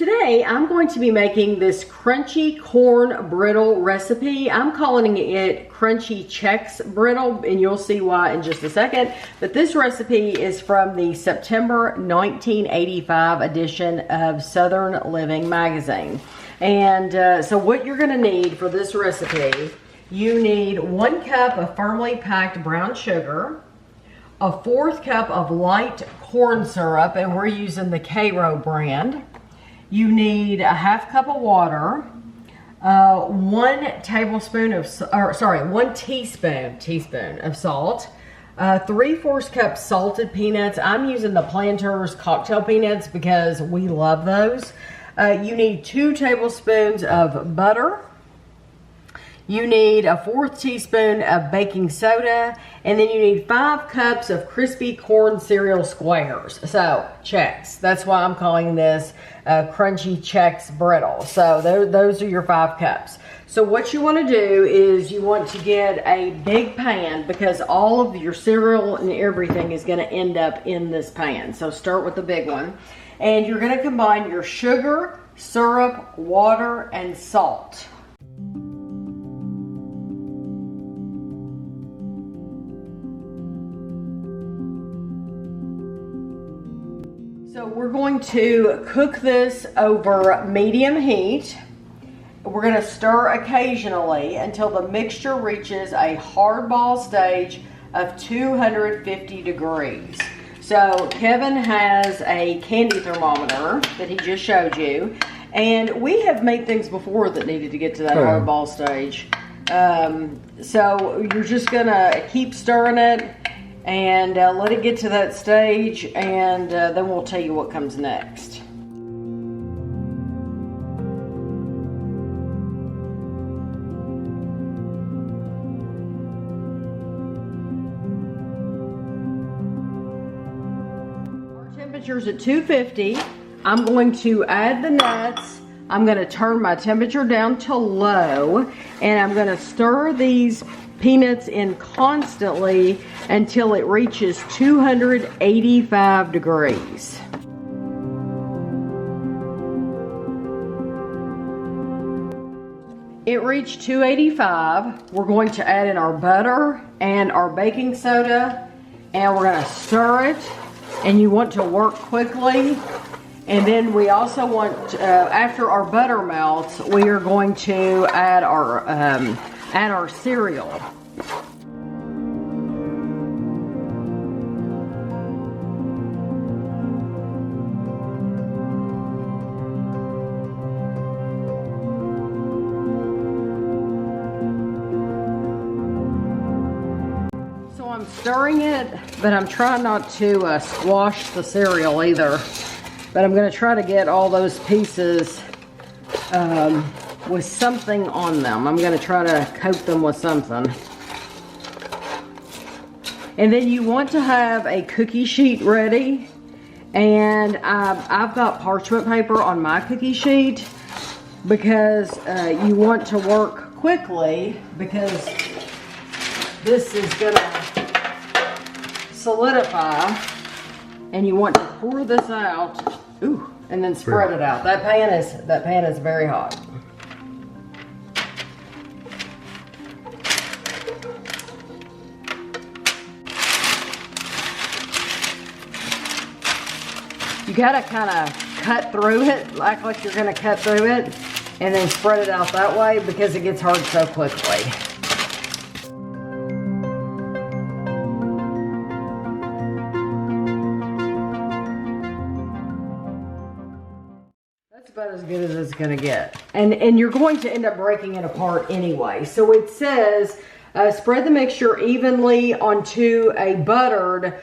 Today, I'm going to be making this crunchy corn brittle recipe. I'm calling it crunchy Chex Brittle, and you'll see why in just a second. But this recipe is from the September 1985 edition of Southern Living magazine. And so what you're gonna need for this recipe, you need 1 cup of firmly packed brown sugar, a 1/4 cup of light corn syrup, and we're using the Cairo brand. You need a 1/2 cup of water, 1 teaspoon of salt, 3/4 cup salted peanuts. I'm using the Planters cocktail peanuts because we love those. You need 2 tablespoons of butter. You need a 1/4 teaspoon of baking soda, and then you need 5 cups of crispy corn cereal squares. So, Chex. That's why I'm calling this crunchy Chex Brittle. So, those are your 5 cups. So, what you want to do is you want to get a big pan because all of your cereal and everything is going to end up in this pan. So, start with the big one. And you're going to combine your sugar, syrup, water, and salt. So we're going to cook this over medium heat. We're going to stir occasionally until the mixture reaches a hard ball stage of 250 degrees. So Kevin has a candy thermometer that he just showed you, and we have made things before that needed to get to that hard ball stage. So you're just going to keep stirring it and let it get to that stage, and then we'll tell you what comes next. Our temperature's at 250. I'm going to add the nuts. I'm going to turn my temperature down to low, and I'm going to stir these peanuts in constantly until it reaches 285 degrees. It reached 285. We're going to add in our butter and our baking soda, and we're going to stir it, and you want to work quickly. And then we also want, after our butter melts, we are going to add our cereal. So I'm stirring it, but I'm trying not to squash the cereal either. But I'm going to try to get all those pieces with something on them. I'm going to try to coat them with something. And then you want to have a cookie sheet ready. And I've got parchment paper on my cookie sheet because you want to work quickly because this is going to solidify. And you want to pour this out, and then spread it out. That pan is very hot. You gotta kind of cut through it, act like you're gonna cut through it, and then spread it out that way because it gets hard so quickly. About as good as it's going to get, and you're going to end up breaking it apart anyway. So it says spread the mixture evenly onto a buttered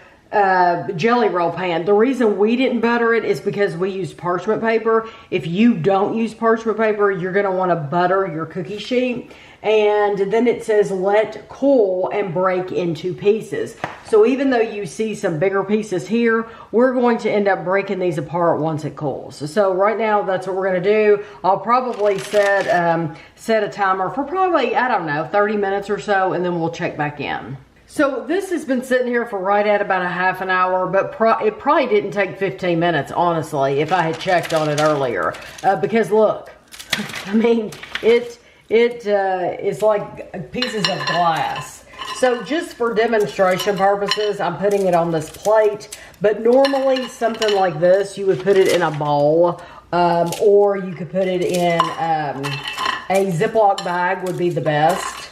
jelly roll pan. The reason we didn't butter it is because we used parchment paper. If you don't use parchment paper, you're going to want to butter your cookie sheet. And then it says let cool and break into pieces. So even though you see some bigger pieces here, we're going to end up breaking these apart once it cools. So right now, that's what we're going to do. I'll probably set a timer for probably, I don't know, 30 minutes or so, and then we'll check back in. So this has been sitting here for right at about a half an hour, but it probably didn't take 15 minutes, honestly, if I had checked on it earlier. Because look, I mean, it is like pieces of glass. So just for demonstration purposes, I'm putting it on this plate. But normally something like this, you would put it in a bowl, or you could put it in a Ziploc bag would be the best.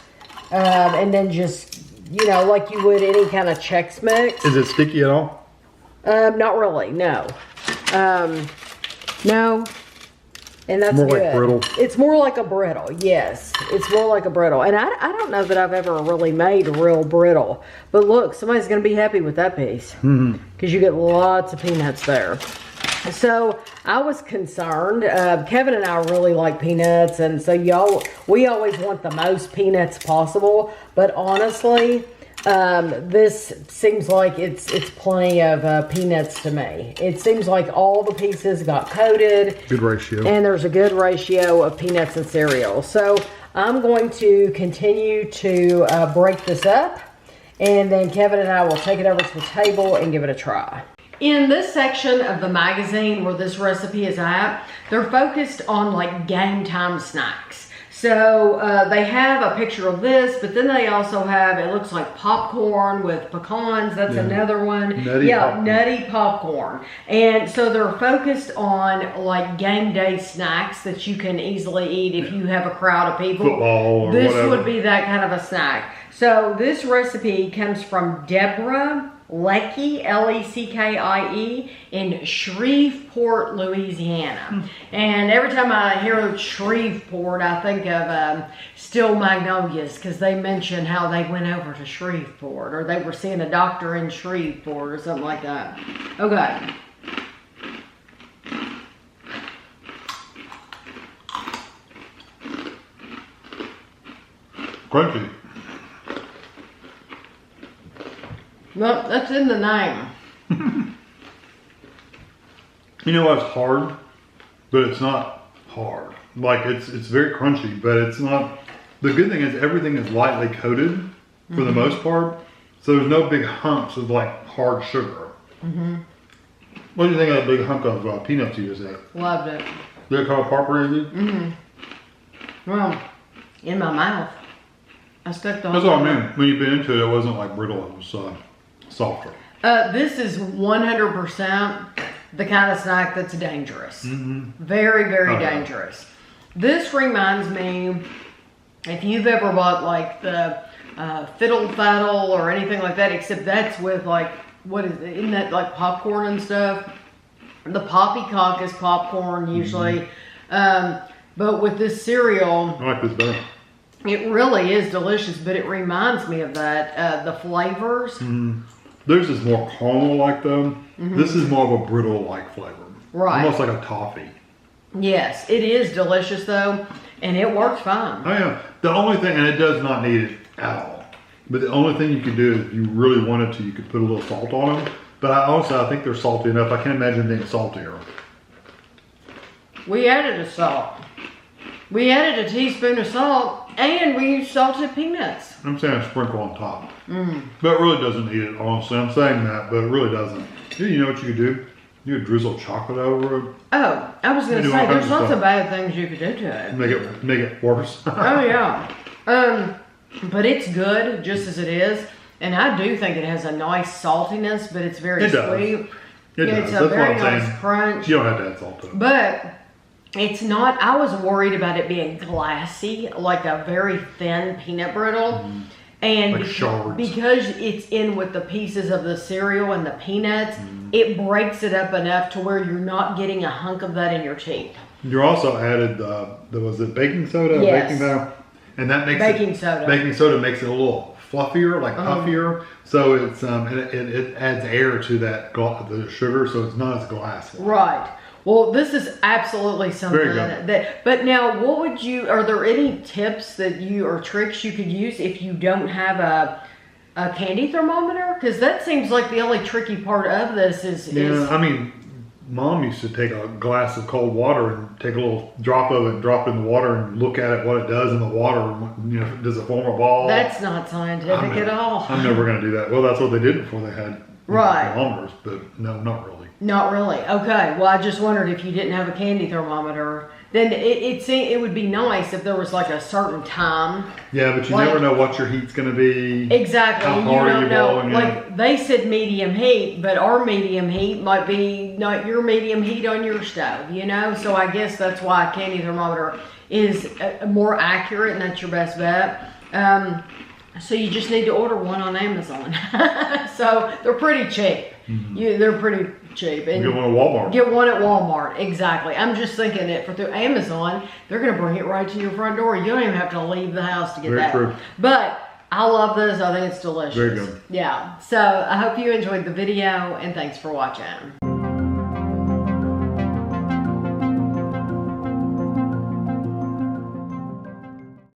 And then just, you know, like you would any kind of Chex Mix. Is it sticky at all? Not really, no. No. And that's more good. Like brittle. It's more like a brittle, yes. It's more like a brittle. And I don't know that I've ever really made a real brittle. But look, somebody's going to be happy with that piece. Because you get lots of peanuts there. So I was concerned. Kevin and I really like peanuts. And so we always want the most peanuts possible. But honestly, this seems like it's plenty of peanuts to me. It seems like all the pieces got coated. Good ratio. And there's a good ratio of peanuts and cereal. So I'm going to continue to break this up. And then Kevin and I will take it over to the table and give it a try. In this section of the magazine where this recipe is at, they're focused on like game time snacks. So they have a picture of this, but then they also have, it looks like popcorn with pecans. That's another one. Nutty popcorn. And so they're focused on like game day snacks that you can easily eat if you have a crowd of people. Football or this whatever. would be that kind of a snack. So this recipe comes from Deborah Leckie, Leckie, in Shreveport, Louisiana. And every time I hear Shreveport, I think of Steel Magnolias, because they mention how they went over to Shreveport, or they were seeing a doctor in Shreveport, or something like that. Okay. Crunchy. Well, that's in the name. You know what's hard, but it's not hard. Like it's very crunchy, but it's not. The good thing is everything is lightly coated for the most part, so there's no big humps of like hard sugar. What do you think of that big hunk of peanuts you just ate? Loved it. Did it come apart pretty easy? Well, in my mouth, I stuck the whole. That's what I mean. When you bit into it, it wasn't like brittle. It was softer. This is 100% the kind of snack that's dangerous. Very, very dangerous. This reminds me, if you've ever bought like the Fiddle Faddle or anything like that, except that's with like, what is it? Isn't that like popcorn and stuff? The poppycock is popcorn usually. But with this cereal, I like this better. It really is delicious, but it reminds me of that, the flavors. Theirs is more caramel-like though. This is more of a brittle-like flavor. Right. Almost like a toffee. Yes, it is delicious though, and it works fine. Oh yeah. The only thing, and it does not need it at all, but the only thing you could do is if you really wanted to, you could put a little salt on them. But I think they're salty enough. I can't imagine being saltier. We added a salt. We added a teaspoon of salt, and we used salted peanuts. I'm saying a sprinkle on top. But it really doesn't need it, honestly. I'm saying that, but it really doesn't. You know what you could do? You could drizzle chocolate over it. Oh, I was going to say, there's lots of bad things you could do to it. Make it worse. Oh, yeah. But it's good, just as it is. And I do think it has a nice saltiness, but it's very sweet. It does. It's a very nice crunch. You don't have to add salt to it. But it's not, I was worried about it being glassy, like a very thin peanut brittle. And like shards. Because it's in with the pieces of the cereal and the peanuts, it breaks it up enough to where you're not getting a hunk of that in your teeth. You also added was it baking soda? Yes. Baking powder? And that makes baking soda. Baking soda makes it a little fluffier, like puffier. So it's it adds air to that the sugar, so it's not as glassy. Right. Well, this is absolutely something that. But now, what would you? Are there any tips that you or tricks you could use if you don't have a candy thermometer? Because that seems like the only tricky part of this is. Yeah, I mean, mom used to take a glass of cold water and take a little drop of it, drop it in the water, and look at it, what it does in the water. You know, does it form a ball? That's not scientific at all. I'm never going to do that. Well, that's what they did before they had thermometers, but no, not really. Not really. Okay. Well, I just wondered if you didn't have a candy thermometer, then it would be nice if there was like a certain time. Yeah, but you never know what your heat's going to be. Exactly. How You hard don't are you know. blowing Like they said medium heat, but our medium heat might be not your medium heat on your stove, you know? So I guess that's why a candy thermometer is more accurate, and that's your best bet. So you just need to order one on Amazon. So they're pretty cheap. They're pretty cheap. And get one at Walmart. Get one at Walmart, exactly. I'm just thinking that through Amazon, they're going to bring it right to your front door. You don't even have to leave the house to get that. Very true. But I love this. I think it's delicious. Very good. Yeah. So I hope you enjoyed the video, and thanks for watching.